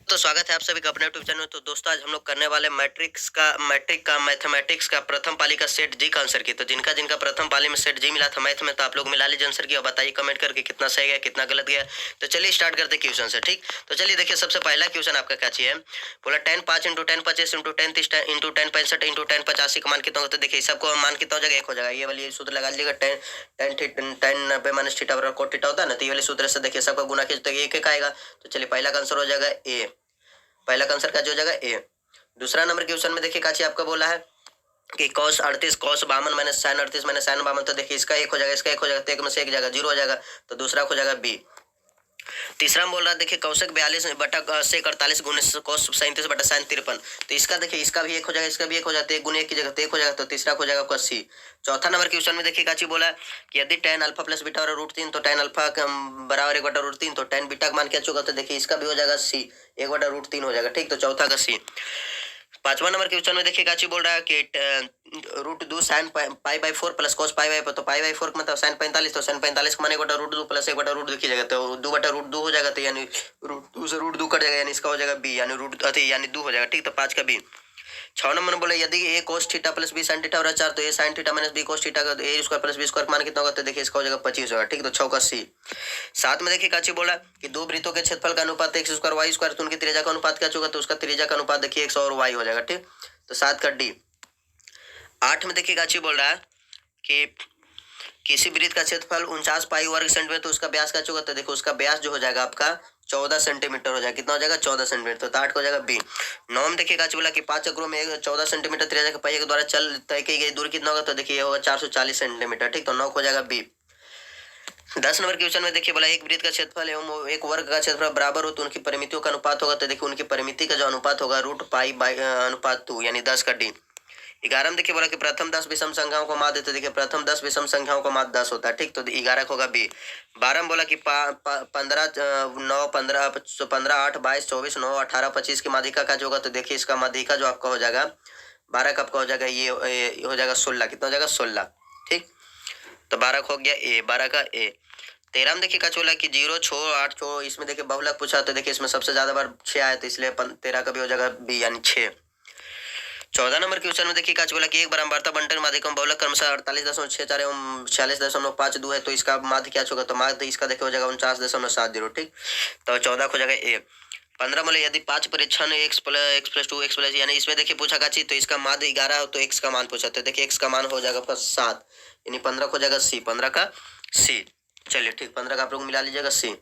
तो स्वागत है आप सभी का अपने यूट्यूब चैनल। तो दोस्तों आज हम लोग करने वाले मैट्रिक का मैथमेटिक्स का प्रथम पाली का सेट जी का आंसर की। तो जिनका जिनका प्रथम पाली में सेट जी मिला था मैथ में, तो आप लोग मिला लीजिए आंसर की और बताइए कमेंट करके कितना सही गया कितना गलत गया। तो चलिए स्टार्ट करते क्वेश्चन से। ठीक, तो चलिए देखिए सबसे पहला क्वेश्चन आपका क्या चाहिए। बोला 10 5 इंटू 10 25 इंटू 10 30 इंटू 10 65 इंटू 10 85 का मान कितना होगा। तो देखिए सबको मान कितना हो जाएगा, एक हो जाएगा। ये वाली सूत्र लगा लीजिएगा, 10 90 माइनस थीटा बराबर cot थीटा होता है ना। तो ये वाले सूत्र से देखिए सबका गुना कीजिए तो एक एक आएगा। तो चलिए पहला का आंसर हो जाएगा ए। पहला आंसर का जो हो जाएगा ए। दूसरा नंबर क्वेश्चन में देखिए काची आपका बोला है कि cos 38 cos 52 minus sin 38 minus sin 52। तो देखिए इसका एक हो जाएगा, इसका एक हो जाएगा, तो एक में से एक जाएगा, जीरो हो जाएगा। तो दूसरा हो जाएगा बी। तीसरा बोल रहा है देखिए कौशिक 42 बटा से 48 गुने cos 37 बटा sin 53। तो इसका देखिए इसका भी एक हो जाएगा, इसका भी एक हो जाता है, एक गुने एक की जगह तो एक हो जाएगा। तो तीसरा हो जाएगा आपका सी। चौथा नंबर क्वेश्चन में देखिए काची बोला कि यदि tan अल्फा प्लस बीटा और रूट 3 तो tan अल्फा बराबर 1/√3 तो tan बीटा का मान क्या होगा। तो देखिए इसका भी हो जाएगा सी, 1/√3 हो जाएगा। ठीक, तो चौथा का सी। पांचवा नंबर क्वेश्चन में देखिए काची बोल रहा है कि √2 sin π/4 प्लस cos π/4। तो π/4 का मतलब sin 45। तो sin 45 का मान 1/√2 प्लस 1/√2 की जगह तो 2/√2 हो जाएगा। तो यानी √2 से √2 कट जाएगा, यानी इसका हो जाएगा बी, यानी यानी 2 हो जाएगा। ठीक, तो 5 का बी। 6 नंबर बोले यदि a cos theta plus b sin theta और 4 तो a sin theta minus b cos theta का a square plus b square मान कितना होगा। तो देखिए इसका हो जाएगा 25 होगा। ठीक, तो 6 का सी। 7 में देखिए काची बोला कि दो वृत्तों के क्षेत्रफल का अनुपात x स्क्वायर y स्क्वायर, तो उनकी त्रिज्या का अनुपात क्या होगा। तो उसका त्रिज्या का अनुपात देखिए x और y हो जाएगा। ठीक, तो 7 का डी। 8 में देखिए काची बोल रहा है कि किसी वृत्त का क्षेत्रफल 49 पाई वर्ग सेंटीमीटर, तो उसका व्यास क्या होगा। तो देखो उसका व्यास जो हो जाएगा आपका 14 सेंटीमीटर हो जाएगा। कितना हो जाएगा, 14 सेंटीमीटर। तो 8 को हो जाएगा बी। 9 में देखिए काची बोला कि 5 चक्रों में 14 सेंटीमीटर त्रिज्या के पहिए के द्वारा चल तय की गई दूरी कितना होगा। तो देखिए होगा 440 सेंटीमीटर। ठीक, तो 9 को हो जाएगा बी। 10 नंबर क्वेश्चन में देखिए बोला एक वृत्त का क्षेत्रफल एवं एक वर्ग का क्षेत्रफल बराबर हो तो उनकी परिमितियों का अनुपात होगा। तो देखिए उनकी परिमिति का जो अनुपात होगा √π/अनुपात 2 यानी 10 का डी। 11 में देखिए बोला कि प्रथम 10 विषम संख्याओं को माध्य। तो देखिए प्रथम 10 विषम संख्याओं को माध्य 10 होता है। ठीक, तो 11 होगा बी। 12 में बोला कि 15 9 15 15 8 22 24 9 18 25 की माध्यिका का जो होगा। तो देखिए इसका माध्यिका जो आपका हो जाएगा 12 का आपका हो जाएगा ये हो जाएगा 16। कितना हो जाएगा 16। ठीक, तो 12 हो गया ए, 12 का ए। 13 में देखिए क्या बोला कि 0 6 8 6 इसमें देखिए बहुलक पूछा। तो देखिए इसमें सबसे ज्यादा बार 6 आया, तो इसलिए 13 का भी हो जाएगा बी यानी 6। 14 नंबर क्वेश्चन में देखिए काच बोला कि एक बराबरता बंटन माध्यम बहुलक क्रमशः 48.64 एवं 46.52 है। तो इसका माध्य क्या होगा। तो माध्य इसका देखिए हो जाएगा 49.70। ठीक, तो 14 हो जाएगा ए। 15 बोले यदि 5 परीक्षण x प्लस 2 x प्लस, यानी इसमें देखिए पूछा का चीज। तो इसका माध्य 11 हो तो x का मान पूछा। तो देखिए x का मान हो जाएगा आपका 7, यानी 15 हो जाएगा सी, 15 का सी। चलिए ठीक, 15 का आप लोग मिला लीजिएगा सी।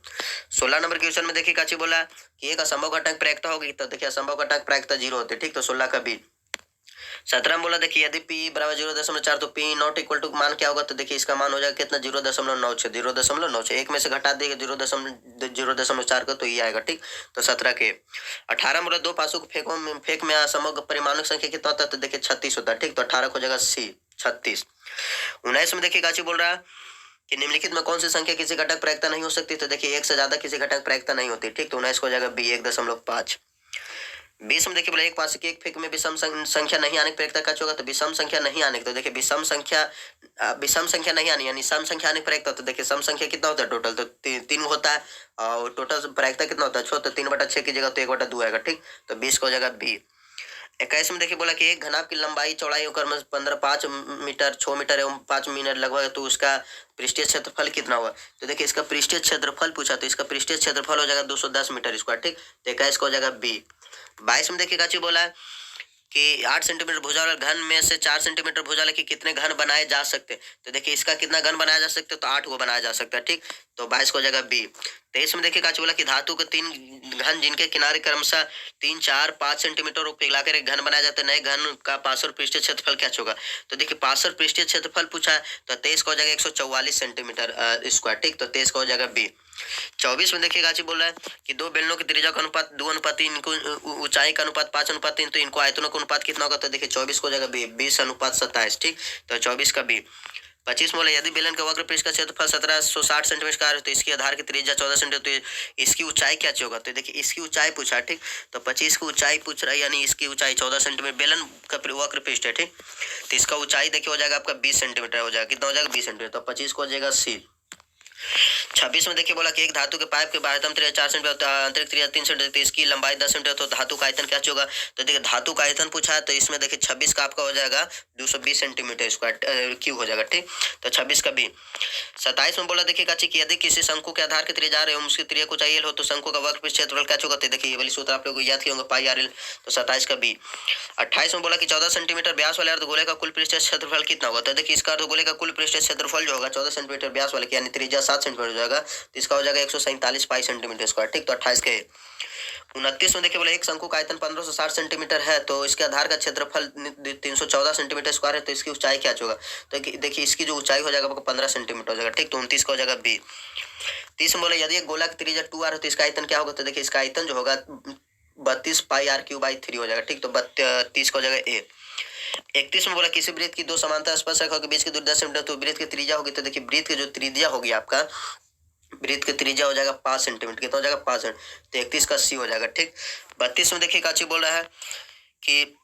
16 नंबर क्वेश्चन में देखिए काची बोला कि एक असंभव घटक प्रायिकता होगी। तो देखिए असंभव घटक प्रायिकता 0 होते। ठीक, तो 16 का बी। 17 में बोला देखिए यदि p बराबर 0.4 तो p नॉट इक्वल टू मान क्या होगा। तो देखिए इसका मान हो जाएगा कितना 0.96, 0.96। एक में से घटा देगा 0.4 का, तो ये आएगा। ठीक, तो 17 के। 18 में बोला दो पासों को फेंक में असमग्र परिमाणिक संख्या कितना होता है। तो देखिए 36 होता है। ठीक, तो 18 हो जाएगा सी, 36। 19 में देखिए काची बोल रहा है कि निम्नलिखित में कौन सी संख्या किसी घटक प्रायिकता नहीं हो सकती। तो देखिए एक से ज्यादा किसी घटक प्रायिकता नहीं होती। ठीक, तो 19 को हो जाएगा बी, 1.5। 20 में देखिए बोला एक पास के एक फेंक में विषम संख्या नहीं आने की प्रायिकता क्या होगा। तो विषम संख्या नहीं आने की, तो देखिए विषम संख्या नहीं आनी यानी सम संख्या आने की प्रायिकता। तो देखिए सम संख्या कितना होता है टोटल, तो 3 होता है और टोटल प्रायिकता कितना होता है 6, तो 3/6 की जगह तो 1/2 आएगा। ठीक, तो 20 को हो जाएगा बी। 21 में देखिए बोला कि एक घनाभ की लंबाई चौड़ाई होकर 5 मीटर 6 मीटर एवं 5 मिनट लगभग, तो उसका पृष्ठीय क्षेत्रफल कितना हुआ। तो देखिए इसका पृष्ठीय क्षेत्रफल पूछा। तो इसका पृष्ठीय क्षेत्रफल हो जाएगा 210 मीटर स्क्वायर। ठीक, तो 21 को हो जाएगा बी। 22 में देखिए काची बोला है कि 8 सेंटीमीटर भुजा वाला घन में से 4 सेंटीमीटर भुजा वाले के कितने घन बनाए जा सकते। तो देखिए इसका कितना घन बनाया जा सकता है। तो 8 को बनाया जा सकता है। ठीक, तो 22 को हो जाएगा बी। 23 में देखिए काची बोला कि धातु के 3 घन जिनके किनारे क्रमशः 3 4 5 सेंटीमीटर पिघलाकर एक घन बनाया जाता है, नए घन का पार्श्व पृष्ठीय क्षेत्रफल क्या होगा। तो देखिए पार्श्व पृष्ठीय क्षेत्रफल पूछा है। तो 23 को हो जाएगा 144 सेंटीमीटर स्क्वायर। ठीक, तो 23 को हो जाएगा बी। 24 में देखिए गाची बोल रहा है कि दो बेलनों की त्रिज्या का अनुपात 2:3, इनको ऊंचाई का अनुपात 5:3, तो इनको आयतनों का अनुपात कितना होगा। तो देखिए 24 को हो जाएगा बी, 20:27। ठीक, तो 24 का बी। 25 बोला यदि बेलन का वक्र पृष्ठ का क्षेत्रफल 1760 सेंटीमीटर का है तो इसकी आधार की त्रिज्या 14 सेंटीमीटर, तो इसकी ऊंचाई क्या होगा। तो देखिए इसकी ऊंचाई पूछा। ठीक, तो 25 की ऊंचाई पूछ रहा है, यानी इसकी ऊंचाई 14 सेंटीमीटर बेलन का वक्र पृष्ठ है। ठीक, तो इसका ऊंचाई देखिए हो जाएगा आपका 20 सेंटीमीटर हो जाएगा। कितना हो जाएगा 20 सेंटीमीटर, तो 25 को हो जाएगा सी। 26 में देखिए बोला कि एक धातु के पाइप के बाह्यतम त्रिज्या 4 सेंटीमीटर, आंतरिक त्रिज्या 3 सेंटीमीटर, इसकी लंबाई 10 सेंटीमीटर, तो धातु का आयतन क्या होगा? तो देखिए धातु का आयतन पूछा है, तो इसमें देखिए 26 का आपका हो जाएगा 220 सेंटीमीटर स्क्वायर क्यूब हो जाएगा, ठीक। तो 26 का बी। 27 में बोला देखिए काची कि यदि किसी शंकु के आधार के त्रिज्या आर एवं उसकी त्रिज्या कुछ एल हो तो शंकु का वक्रपृष्ठ क्षेत्रफल क्या होगा? तो देखिए ये वाली सूत्र आप लोगों को याद किए होंगे, पाई आर एल। तो 27 का बी। 28 में बोला कि 14 सेंटीमीटर व्यास वाले अर्धगोले का कुल पृष्ठीय क्षेत्रफल कितना होगा? तो देखिए इसका अर्धगोले का कुल पृष्ठीय क्षेत्रफल जो होगा 14 सेंटीमीटर व्यास वाले यानी त्रिज्या 7 सेंटीमीटर हो जाएगा, तो इसका हो जाएगा 147 पाई सेंटीमीटर स्क्वायर, ठीक। तो 28 के। 29 में देखिए बोले एक शंकु का आयतन 1560 सेंटीमीटर है, तो इसके आधार का क्षेत्रफल 314 सेंटीमीटर स्क्वायर है, तो इसकी ऊंचाई क्या होगा? तो देखिए इसकी जो ऊंचाई हो जाएगा आपको 15 सेंटीमीटर हो जाएगा, ठीक। तो 29 का हो जाएगा बी। 30 में बोले यदि एक गोला की त्रिज्या 2r हो तो इसका आयतन क्या होगा? तो देखिए इसका आयतन जो होगा 32 पाई आर क्यू बाई 3 हो जाएगा, ठीक। तो 30 का हो जाएगा ए। 31 में बोला किसी वृत्त की दो समांतर स्पर्श रेखाओं के बीच की दूरी 10 सेंटीमीटर, तो वृत्त की त्रिज्या होगी, तो देखिए वृत्त की जो त्रिज्या होगी आपका, वृत्त की त्रिज्या हो जाएगा 5 सेंटीमीटर, कितना हो जाएगा 5 सेंटीमीटर, तो 31 का सी हो जाएगा, ठीक। 32 में देखिए काची बोल रहा है कि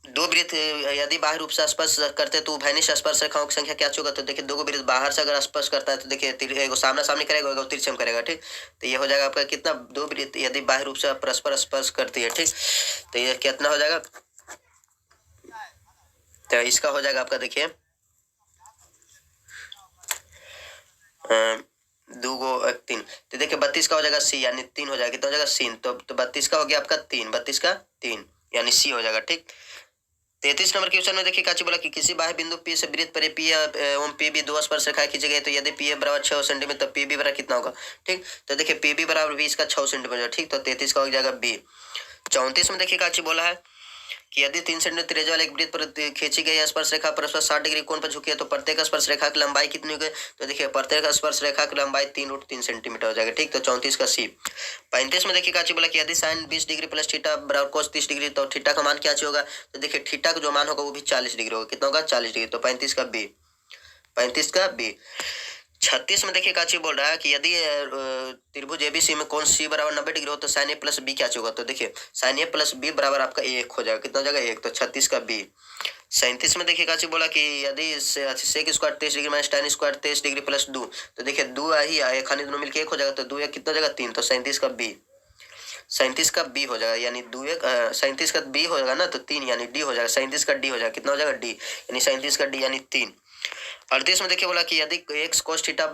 दो वृत्त यदि बाहर रूप से स्पर्श करते तो उभयनिष्ठ स्पर्श रेखाओं की संख्या क्या होगा? तो देखिए दो वृत्त बाहर से अगर स्पर्श करता है तो देखिए सामना सामनी करेगा, एगो तिरछम करेगा, ठीक। तो ये हो जाएगा आपका कितना? दो वृत्त यदि बाहर रूप से परस्पर स्पर्श करती है, ठीक। तो ये कितना हो जाएगा? तो इसका हो जाएगा आपका देखिए 3। तो देखिए 32 का हो जाएगा सी यानी 3 हो जाएगा, कितना हो जाएगा सीन। तो 32 का हो गया आपका 3, 32 का 3 यानी सी हो जाएगा, ठीक। 33 नंबर क्वेश्चन में देखिए काची बोला कि किसी बाह्य बिंदु पी से वृत्त पर पी एवं पी बी दो स्पर्श रेखाएं खींची गई, तो यदि पी ए बराबर 6 सेंटीमीटर, तो पी बी बराबर कितना होगा? ठीक। तो देखिए पी बी बराबर 20 का 6 सेंटीमीटर, ठीक। तो 33 का हो जाएगा बी। 34 में देखिए काची बोला है कि यदि 3 सेंटीमीटर त्रिज्या वाले एक वृत्त पर खींची गई स्पर्श रेखा परस्पर 60 डिग्री कोण पर झुकी है, तो प्रत्येक स्पर्श रेखा की लंबाई कितनी होगी? तो देखिए प्रत्येक स्पर्श रेखा की लंबाई 3√3 सेंटीमीटर हो जाएगा, ठीक। तो 34 का सी। 35 में देखिए काची बोला कि यदि साइन 20 डिग्री प्लस थीटा बराबर कोस 30 डिग्री, तो थीटा का मान क्या होगा? तो देखिए थीटा का जो मान होगा वो भी 40 डिग्री होगा, कितना होगा? 40 डिग्री। तो 35 का बी, 35 का बी। 36 में देखिए काची बोल रहा है कि यदि त्रिभुज एबीसी में कोण सी बराबर 90 डिग्री हो तो साइन ए प्लस बी क्या होगा? तो देखिए साइन ए प्लस बी बराबर आपका 1 हो जाएगा, कितना हो जाएगा? 1। तो 36 का बी। 37 में देखिए काची बोला कि यदि sec square 23 degree minus tan square 23 degree plus 2, तो देखिए 2 ही आए खाने दोनों मिलकर 1 हो जाएगा, तो 2 1 कितना हो जाएगा? 3। तो 37 का बी, 37 का बी हो जाएगा यानी 2 1 37 का बी हो जाएगा ना, तो 3 यानी डी हो जाएगा। 37 का डी हो जाएगा, कितना हो जाएगा? डी यानी 37 का डी यानी 3। 38 में देखिए बोला कि यदि x cos थीटा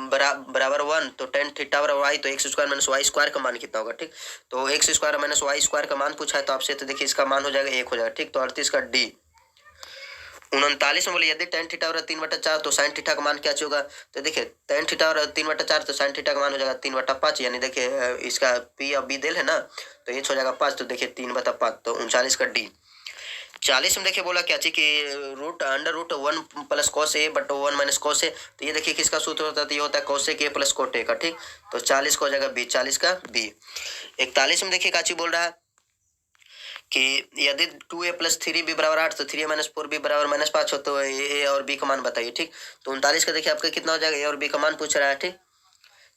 बराबर 1 तो tan थीटा बराबर y, तो x square minus y square का मान कितना होगा? ठीक। तो x square minus y square का मान पूछा है तो आपसे, तो देखिए इसका मान हो जाएगा 1 हो जाएगा, ठीक। तो 38 का डी। 39 में बोले यदि tan थीटा बराबर 3/4 तो sin थीटा का मान क्या होगा? तो देखिए tan थीटा बराबर 3/4 तो sin थीटा का मान हो जाएगा 3/5, यानी देखिए इसका p और b दिल है ना, तो ये हो जाएगा 5, तो देखिए 3/5। तो 39 का डी। 40 में देखिए बोला क्या चाहिए कि √1 plus cos a but 1 minus cos a, तो ये देखिए किसका सूत्र होता है? तो ये होता है cos a plus cot a का, ठीक। तो 40 का हो जाएगा बी, 40 का बी। 41 में देखिए काची बोल रहा है कि यदि 2a प्लस 3b बराबर 8 तो 3a माइनस 4b बराबर -5 हो, तो a और b का मान बताइए, ठीक। तो 39 का देखिए आपका कितना हो जाएगा? a और b का मान पूछ रहा है, ठीक।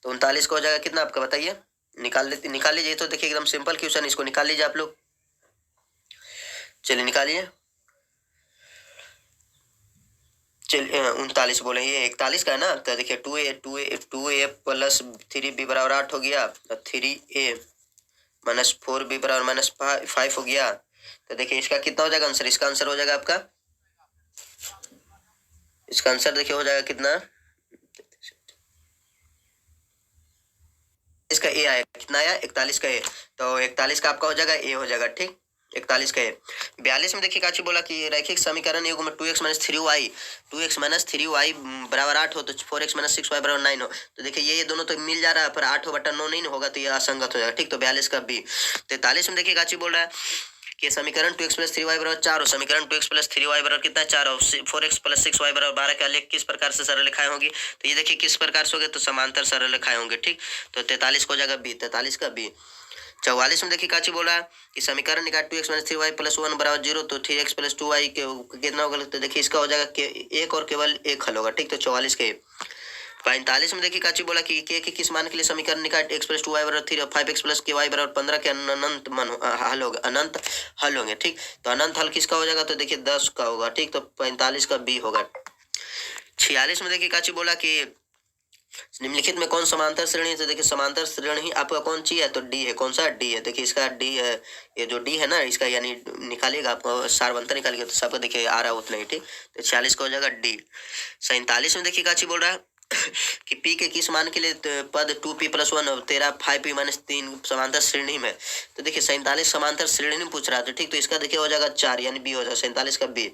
तो 39 का हो जाएगा कितना आपका बताइए? निकाल लीजिए। तो देखिए एकदम सिंपल क्वेश्चन, इसको निकाल लीजिए आप लोग। चलिए निकालिए। चलिए 39 बोले, ये 41 का है ना, तो देखिए 2a प्लस 3b बराबर 8 हो गया, 3a माइनस 4b बराबर -5 हो गया। तो देखिए इसका कितना हो जाएगा आंसर? इसका आंसर हो जाएगा आपका, इसका आंसर देखिए हो जाएगा कितना? इसका ए आया, कितना आया? 41 का ए। तो 41 का आपका हो जाएगा ए हो जाएगा, ठीक। 41 का ए। 42 में देखिए काची बोला कि रैखिक समीकरण युग्म में 2x माइनस 3y बराबर 8 हो तो 4x माइनस 6y बराबर 9 हो, तो देखिए ये दोनों तो मिल जा रहा है, पर 8 हो बटा 9 नहीं होगा, तो ये असंगत हो जाएगा, ठीक। तो 42 का बी। 43 में देखिए काची बोल रहा है कि समीकरण 2x प्लस 3y बराबर 4 हो, समीकरण 2x प्लस 3y बराबर कितना? 4 हो, 4x प्लस 6y बराबर 12 का लेख किस प्रकार से सरल रेखाएं होगी? तो ये देखिए किस प्रकार से होंगे? तो समांतर सरल रेखाएं होंगे, ठीक। तो 43 को हो जाएगा बी, 43 का बी। 44 में देखिए काची बोला कि समीकरण निकाल 2x माइनस 3y प्लस 1 बराबर 0, तो 3x प्लस 2y कितना होगा? तो देखिए इसका हो जाएगा एक और केवल एक हल होगा, ठीक। तो 44 के। 45 में देखिए काची बोला कि के किस मान के लिए समीकरण निकाल x प्लस 2y बराबर 3 और 5x प्लस ky बराबर 15 के अनंत मान हल होगा, अनंत हल होंगे, ठीक। तो अनंत हल किसका हो जाएगा? तो देखिए 10 का होगा, ठीक। तो 45 का बी होगा। 46 में देखिए काची बोला कि निम्नलिखित में कौन समांतर श्रेणी है। तो देखिए समांतर श्रेणी आपका कौन सी है, तो डी है। कौन सा, डी है। देखिए इसका डी है, ये जो डी है ना, इसका यानी निकालिएगा आपको सारवंतर निकालिएगा तो सबका देखिए आ रहा है उतना ही, ठीक। तो 46 का हो जाएगा डी। 47 में देखिए काची बोल रहा है कि पी के किस मान के लिए पद 2p+1 तेरा 5p-3 समांतर श्रेणी में। तो देखिए 47 समांतर श्रेणी में पूछ रहा था, ठीक। तो इसका देखिए हो जाएगा 4 यानी बी हो जाएगा 47 का बी।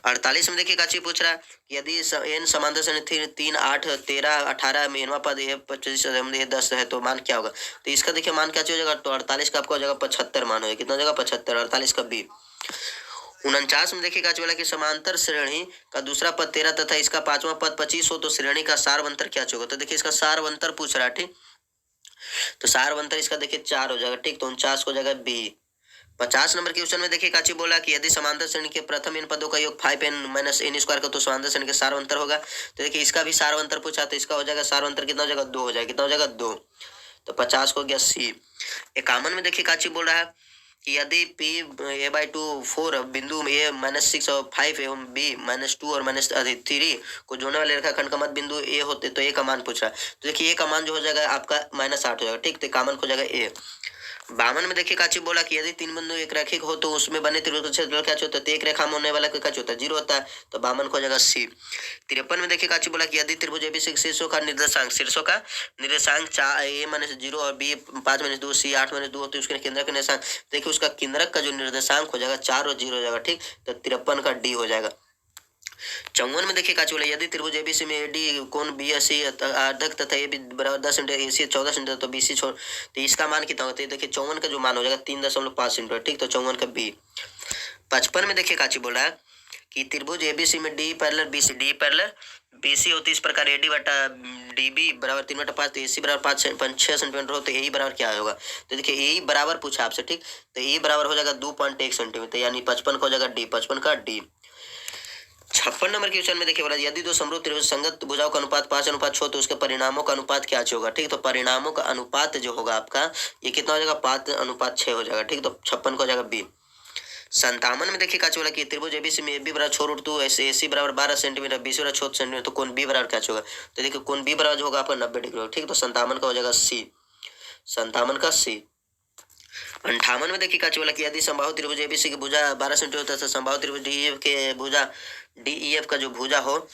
48 में देखिए काची पूछ रहा है कि यदि एन समांतर श्रेणी 3, 8, 13, 18 में एनवा पद 25, 10 है तो मान क्या होगा। तो इसका देखिए मान क्या हो जाएगा, तो 48 का आपका हो जाएगा 75 मान हो जाएगा। कितना हो जाएगा 75, 48 का बी। 49 में देखिए काची बोला कि समांतर श्रेणी का दूसरा पद 13 तथा इसका पांचवा पद 25 हो तो श्रेणी का सारवंतर क्या होगा। तो देखिए इसका सारवंतर पूछ रहा है, ठीक। तो सारवंतर इसका देखिए 4 हो जाएगा, ठीक। तो 49 को हो जाएगा बी। 50 नंबर के क्वेश्चन में देखिए काची बोला कि यदि समांतर श्रेणी के प्रथम इन पदों का योग 5n-n² का तो समांतर श्रेणी के सारवंतर होगा। तो देखिए इसका भी सारवंतर पूछा, तो इसका हो जाएगा सारवंतर कितना हो जाएगा 2 हो जाएगा। कितना हो जाएगा 2। तो 50 को गया सी। 51 में देखिए काची बोल रहा है कि यदि p a/2 4 बिंदु a-6 और 5 एवं b-2 और -3 को जोड़ने वाले रेखाखंड का मध्य बिंदु a होते तो a का मान पूछ रहा है। तो देखिए a का मान जो हो जाएगा आपका -8 हो जाएगा, ठीक। तो का मान हो जाएगा a। 52 में देखिए काची बोला कि यदि 3 बिंदु एक रेखिक हो तो उसमें बने त्रिभुज का क्षेत्रफल क्या होता है। तो एक रेखा में होने वाला क्या होता है, 0 होता है। तो 52 को हो जाएगा सी। 53 में देखिए काची बोला कि यदि त्रिभुज एबीसी शीर्षों का निर्देशांक a-0 और b 5-2 c 8-2 होते उसके केंद्रक का निर्देशांक। देखिए उसका केंद्रक का जो निर्देशांक हो जाएगा 4 और 0 हो जाएगा, ठीक। तो 53 का डी हो जाएगा। 54 में देखिए काची बोला यदि त्रिभुज एबीसी में एडी कोण बीएसी अर्धक तथा ए बराबर 10 सेंटीमीटर, एसी 14 सेंटीमीटर, तो बीसी छोड़ तो इसका मान कितना होता है। देखिए 54 का जो मान हो जाएगा 3.5 सेंटीमीटर, ठीक। तो 54 का बी। 55 में देखिए काची बोल रहा है कि त्रिभुज एबीसी में डी पैरेलल बीसी होती इस प्रकार एडी बटा डीबी बराबर 3/5, तो एसी बराबर 5-6 सेंटीमीटर हो तो ए बराबर क्या होगा। तो देखिए ए बराबर पूछा आपसे, ठीक। तो ए बराबर हो जाएगा 2.1 सेंटीमीटर यानी 55 का हो जाएगा डी। 55 का डी। 56 नंबर के क्वेश्चन में देखिए बोला यदि दो समरूप त्रिभुज संगत भुजाओं का अनुपात 5:6 तो उसके परिणामों का अनुपात क्या होगा, ठीक। तो परिणामों का अनुपात जो होगा आपका ये कितना हो जाएगा 5:6 हो जाएगा, ठीक। तो 56 को हो जाएगा बी। 57 में देखिए क्या बोला कि त्रिभुज एबीसी में बी बराबर 6√2 एसी बराबर 12 सेंटीमीटर, बीसी बराबर 6 सेंटीमीटर, तो कोण बी बराबर क्या होगा। तो देखिए कोण बी बराबर जो होगा आपका 90 डिग्री, ठीक। तो 57 का हो जाएगा सी। 57 का सी। 58 में देखिए क्या बोला कि यदि समबाहु त्रिभुज एबीसी की भुजा 12 सेंटीमीटर तथा समबाहु त्रिभुज डीईएफ के भुजा डीईएफ का जो भुजा हो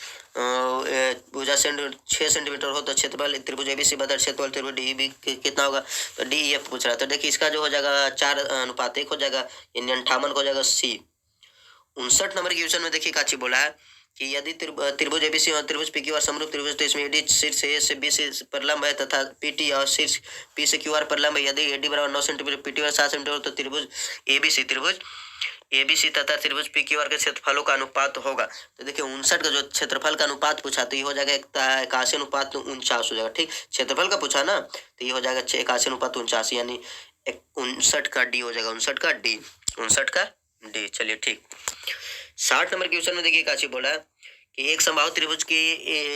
भुजा 6 सेंटीमीटर हो तो क्षेत्रफल त्रिभुज एबीसी बदल क्षेत्रफल त्रिभुज डीईबी कितना होगा। तो डीईएफ पूछ रहा है। तो देखिए इसका जो हो जाएगा 4:1 हो जाएगा यानी 58 को हो जाएगा सी। 59 नंबर के क्वेश्चन में देखिए काची बोला है कि यदि त्रिभुज एबीसी और त्रिभुज पीक्यू आर समरूप त्रिभुज तो इसमें एडी शीर्ष ए से बी से परलंब है तथा पीटी और शीर्ष पी से क्यू आर परलंब है। यदि एडी बराबर 9 सेंटीमीटर पीटी बराबर 7 सेंटीमीटर तो त्रिभुज एबीसी तथा त्रिभुज पीक्यू आर के क्षेत्रफलों का अनुपात होगा। तो देखिए 59 का जो क्षेत्रफल का अनुपात पूछा तो ये हो जाएगा 81:49 हो जाएगा, ठीक। क्षेत्रफल का पूछा ना तो ये हो जाएगा 81:49 यानी 59 का डी हो जाएगा। 59 का डी। 59 का डी। चलिए ठीक। 60 नंबर क्वेश्चन में देखिए काची बोला कि एक समबाहु त्रिभुज की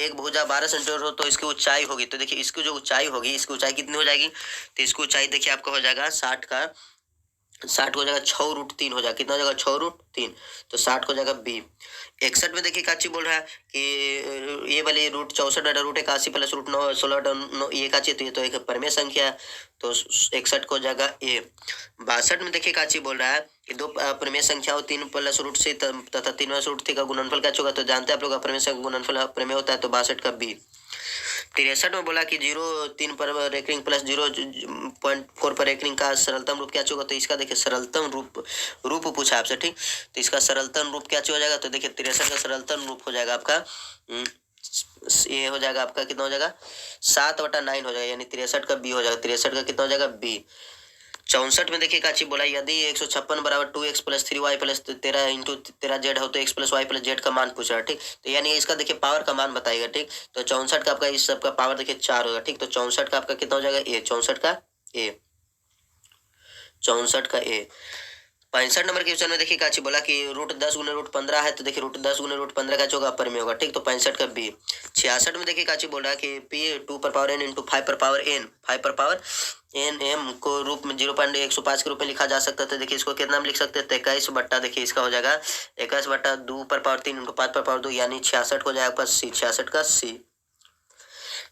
एक भुजा 12 सेंटीमीटर हो तो इसकी ऊंचाई होगी। तो देखिए इसकी जो ऊंचाई होगी इसकी ऊंचाई कितनी हो जाएगी। तो इसकी ऊंचाई देखिए आपका हो जाएगा 60 हो जाएगा 6√3 हो जाएगा। कितना हो जाएगा 6√3। तो 60 हो जाएगा बी। 61 में देखिए काची बोल रहा है कि ये वाली √64 प्लस √9 16 ये काची तो एक परमेय संख्या है तो 61 को हो जाएगा ए। 62 में देखिए काची बोल रहा है कि दो प्रमेय संख्याओं 3 प्लस √6 तथा 3 प्लस √3 का गुणनफल क्या होगा। तो जानते हैं आप लोग प्रमेय संख्या गुणनफल प्रमेय होता है। तो 62 का बी। 63 में बोला कि 0.3 पर रेकरिंग प्लस 0.4 पर रेकरिंग का सरलतम रूप क्या होगा। तो इसका देखिए सरलतम रूप पूछा आपसे, ठीक। तो इसका सरलतम रूप क्या हो जाएगा। तो देखिए 63 का सरलतम रूप हो जाएगा आपका ये हो जाएगा आपका कितना हो जाएगा 7/9 हो जाएगा यानी 63 का बी हो जाएगा। 63 का कितना हो जाएगा बी। 64 में देखिए काची बोला यदि 156 बराबर 2x plus 3y plus 13 into 13z हो तो x plus y plus z का मान पूछ रहा है, ठीक। तो यानी इसका देखिए पावर का मान बताएगा, ठीक। तो 64 का आपका इस सब का पावर देखिए 4 होगा, ठीक। तो 64 का आपका कितना हो जाएगा ए। 64 का ए। 64 का ए। 65 नंबर के क्वेश्चन में देखिए काची बोला कि रूट 10 गुने रूट 15 है, तो देखिए रूट 10 गुने रूट 15 का जो अपर में होगा, ठीक, तो 65 का बी। 66 में देखिए काची बोल रहा है कि पी 2 पर पावर n इंटू 5 पर पावर n, 5 पर पावर एन एम को रूप में 0.105 के रूप में लिखा जा सकता है। तो देखिए इसको कितना में लिख सकते हैं, तो 21 बट्टा, देखिए इसका हो जाएगा 21 बट्टा 2 पर पावर 3 इंटू 5 पर पावर 2, यानी 66 हो जाएगा आपका सी, 66 का सी।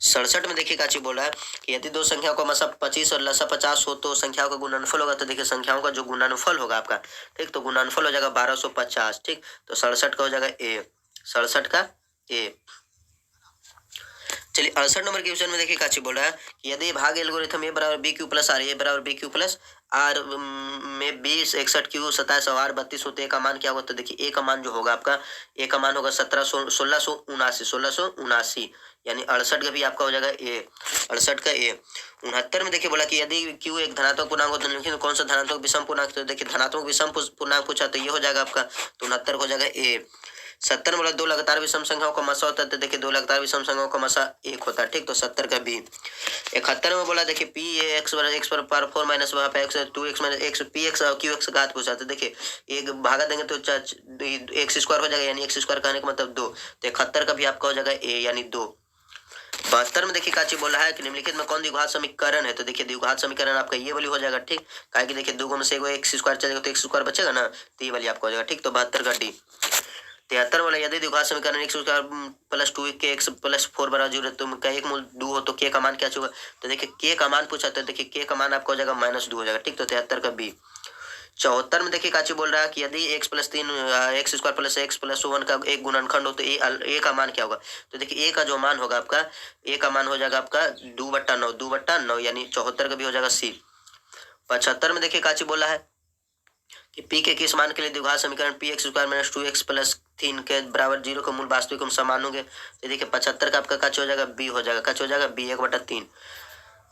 67 में देखिए काची बोल रहा है कि यदि दो संख्याओं का मसा 25 और लसा 50 हो तो संख्याओं का गुणनफल होगा। तो देखिए संख्याओं का जो गुणनफल होगा आपका, ठीक, तो गुणनफल हो जाएगा 1250, ठीक, तो 67 का हो जाएगा ए, 67 का ए। चलिए 68 नंबर के क्वेश्चन में देखिए काची बोल रहा है कि यदि भाग एल्गोरिथम ए बराबर बी क्यू प्लस आर, ए बराबर बी क्यू प्लस आर में 20 61 क्यू 27 और 32 होते, ए का मान क्या होगा। तो देखिए ए का मान जो होगा आपका, ए का मान होगा 1679, यानी 68 का भी आपका हो जाएगा ए, 68 का ए। 69 में देखिए बोला कि यदि क्यू एक धनात्मक पूर्णांक हो तो कौन सा धनात्मक विषम पूर्णांक, तो देखिए धनात्मक विषम पूर्णांक पूछा तो ये हो जाएगा आपका, तो 69 हो जाएगा ए। 70 बोला दो लगातार विषम संख्याओं का मसा होता है, तो देखिए दो लगातार विषम संख्याओं का मसा 1 होता है, ठीक, तो 70 का बी। 71 में बोला देखिए पी एक्स पर पावर 4 माइनस वहाँ पे x 2x minus x P x और क्यू एक्स घात पूछा, तो देखिए एक भागा देंगे तो एक्स स्क्वायर हो जाएगा, यानी एक्स स्क्वायर कहने का मतलब 2, तो 71 का भी आपका हो जाएगा ए, यानी 2। 72 में देखिए काची बोला है कि निम्नलिखित में कौन द्विघात समीकरण है, तो देखिए द्विघात समीकरण आपका ये वाली हो जाएगा, ठीक, काहे कि देखिए दो में से एक्स स्क्वायर चलेगा तो एक्स स्क्वायर बचेगा ना, तो ये वाली आपका हो जाएगा, ठीक, तो 72 का डी। 73 वाला यदि द्विघात समीकरण एक्स स्क्वायर प्लस 2 के एक्स प्लस 4 बराबर 0, तो का एक मूल 2 हो तो के का मान क्या होगा। तो देखिए के का मान पूछा, तो देखिए के का मान आपका हो जाएगा -2 हो जाएगा, ठीक, तो 73 का बी। 74 में देखिए काची बोल रहा है कि यदि x plus 3 x square plus x plus 1 का एक गुणनखंड हो तो ए का मान क्या होगा। तो देखिए ए का जो मान होगा आपका, ए का मान हो जाएगा आपका 2/9, यानी 74 का भी हो जाएगा सी। 75 में देखिए काची बोला है कि पी के किस मान के लिए द्विघात समीकरण p x square minus 2x plus 3 के बराबर 0 का मूल वास्तविक हम समान होंगे। तो देखिए 75 का आपका काच हो जाएगा बी, हो जाएगा काच हो जाएगा बी 1/3।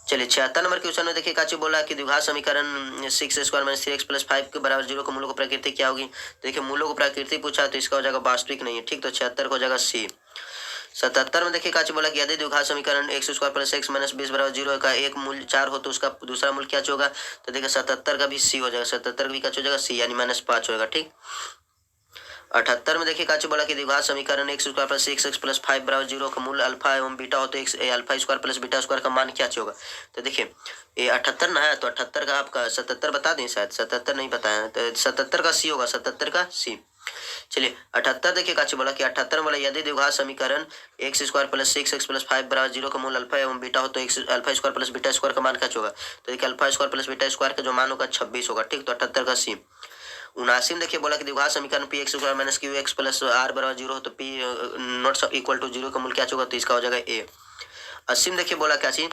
चलिए 76 नंबर क्वेश्चन में देखिए काची बोला कि द्विघात समीकरण 6 स्क्वायर माइनस 3x प्लस 5 के बराबर 0 का मूलों को प्रकृति क्या होगी। देखिए मूलों को प्रकृति पूछा तो इसका हो जाएगा वास्तविक नहीं है, ठीक, तो 76 हो जाएगा सी। 77 में देखिए काची बोला कि यदि द्विघात समीकरण x square plus x minus 20 बराबर 0 का एक मूल्य 4 हो तो उसका दूसरा मूल्य क्या होगा। तो देखिए 77 का भी सी हो जाएगा, 77 का भी क्या हो जाएगा सी, यानी -5 होगा, ठीक। 78 में देखिए काची बोला कि द्विघात समीकरण x square plus x plus 5 बराबर 0 का मूल्य अल्फा एवं बीटा हो तो x alpha square plus beta square का मान क्या होगा। तो देखिए ये 78 ना है, तो 78 का आपका 77 बता दें, शायद 77 नहीं बताया, तो 77 का सी होगा, 77 का सी। चलिए 78 देखिए काची बोला कि 78 बोला यदि द्विघात समीकरण x square plus 6x plus 5 बराबर 0 का मूल अल्फा एवं बीटा हो तो x alpha square plus beta square का मान क्या होगा। तो देखिए alpha square plus beta square का जो मान होगा 26 होगा, ठीक, तो 78 का सी। 79 में देखिए बोला कि द्विघात समीकरण p x square minus q x plus r बराबर 0 हो तो पी नॉट इक्वल टू 0 का मूल क्या होगा, तो इसका हो जाएगा ए। 80 में देखिए बोला क्या चीज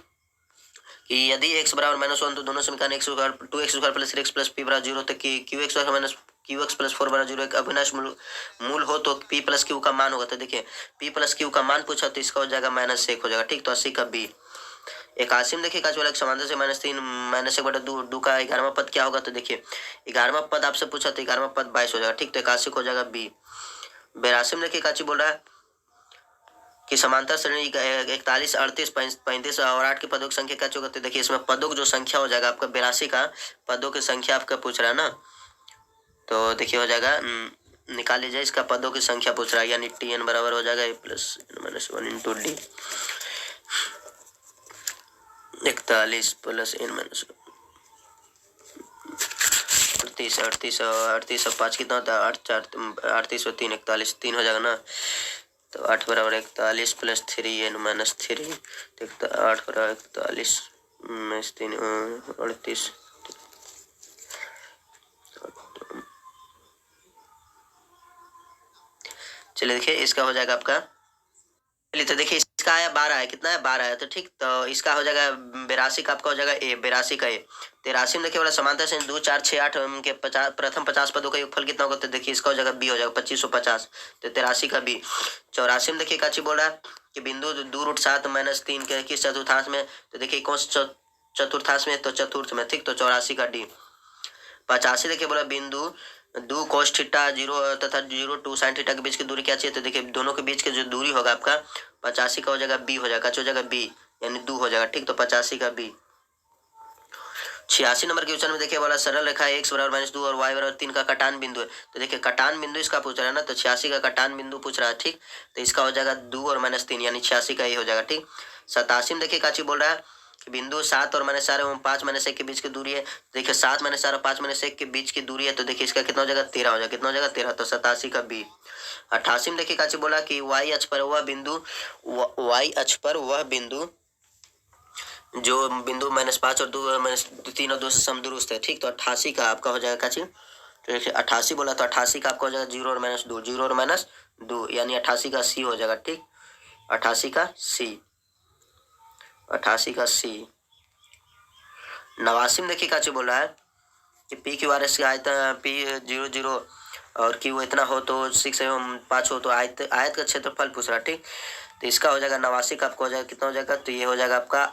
कि यदि x बराबर -1 तो दोनों समीकरण x square 2x square plus 3x plus P बराबर 0 तो Q x minus q x plus 4 बराबर 0 एक अविनाश मूल हो तो p प्लस क्यू का मान होगा। तो देखिए p प्लस क्यू का मान पूछा तो इसका हो जाएगा -1 हो जाएगा, ठीक, तो 80 का बी। 81 में देखिए का जो समांतर से -3 -1/2 का 11वां पद क्या होगा। तो देखिए 11वां पद आपसे पूछा तो 11वां पद 22 हो जाएगा, ठीक, तो 81 हो जाएगा बी। 82 में देखिए काची बोल रहा है कि समांतर श्रेणी 41 38 35 और 8 के पदों की संख्या क्या होगा। तो देखिए इसमें पदों की जो संख्या हो जाएगा आपका 82 का पदों की संख्या आपका पूछ रहा है ना, तो देखिए हो जाएगा निकाल लीजिए इसका पदों की संख्या पूछ रहा है, यानी tn बराबर हो जाएगा a plus -1 into D 41 plus n minus 38 और 5 कितना होता है 8 4 38 और 3 41 3 हो जाएगा ना, तो 8 बराबर 41 प्लस 3n माइनस 3, तो 8 बराबर 41 माइनस 3 38। चलिए देखिए इसका हो जाएगा आपका, चलिए तो देखिए इसका आया 12 है, कितना है 12 है, तो ठीक, तो इसका हो जाएगा 82 का आपका हो जाएगा ए, 82 का ए। 83 में देखिए वाला समांतर से 2 4 6 8 के 50 प्रथम 50 पदों का योगफल कितना होगा। तो देखिए इसका हो जाएगा बी हो जाएगा 2550, तो 83 का बी। 84 में देखिए काची बोल रहा है कि बिंदु 2√7 - 3 के किस चतुर्थांश में। तो देखिए कौन सा चतुर्थांश में, तो चतुर्थ में, ठीक, तो 84 का डी। 85 देखिए बोला बिंदु 2 cos थीटा 0 तथा 0 sin थीटा के बीच की दूरी क्या चाहिए। तो देखिए दोनों के बीच की जो दूरी होगा आपका 85 का हो जाएगा बी हो जाएगा, हो जाएगा बी, यानी 2 हो जाएगा, ठीक, तो 85 का बी। 86 नंबर क्वेश्चन में देखिए बोला सरल रेखा x बराबर -2 और y बराबर 3 का कटान बिंदु है। तो देखिए कटान बिंदु इसका पूछ रहा है ना, तो 86 का कटान बिंदु पूछ रहा है, ठीक। तो इसका हो जाएगा 2 और -3 यानी 86 का ही हो जाएगा, ठीक। 87 में देखिए काची बोल रहा है कि बिंदु 7 और -4 एवं 5 -1 के बीच की दूरी है। देखिए 7 -4 और 5 -1 के बीच की दूरी है, तो देखिए इसका कितना हो जाएगा 13 हो जाएगा, कितना हो जाएगा 13, तो 87 का बी। 88 में देखिए काची बोला कि y अक्ष पर वह बिंदु y अक्ष पर वह बिंदु जो बिंदु -5 और 2 -3 और 2 से समदूरस्थ है, ठीक। तो 88 का आपका हो जाएगा काची, तो देखिए 88 बोला तो 88 का आपका हो जाएगा 0 और -2, 0 और -2 यानी 88 का सी हो जाएगा, ठीक। 88 का सी, 88 का सी। 89 में देखिए काची बोल रहा है कि पी क्यू आर एस का आयतन P00 और क्यू इतना हो तो 6 एवं 5 हो तो आयत का क्षेत्रफल पूछ रहा है, ठीक। तो इसका हो जाएगा 89 का आपको हो जाएगा कितना हो जाएगा, तो ये हो जाएगा आपका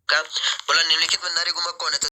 का बोला निम्नलिखित में नर गुमक कौन है। तो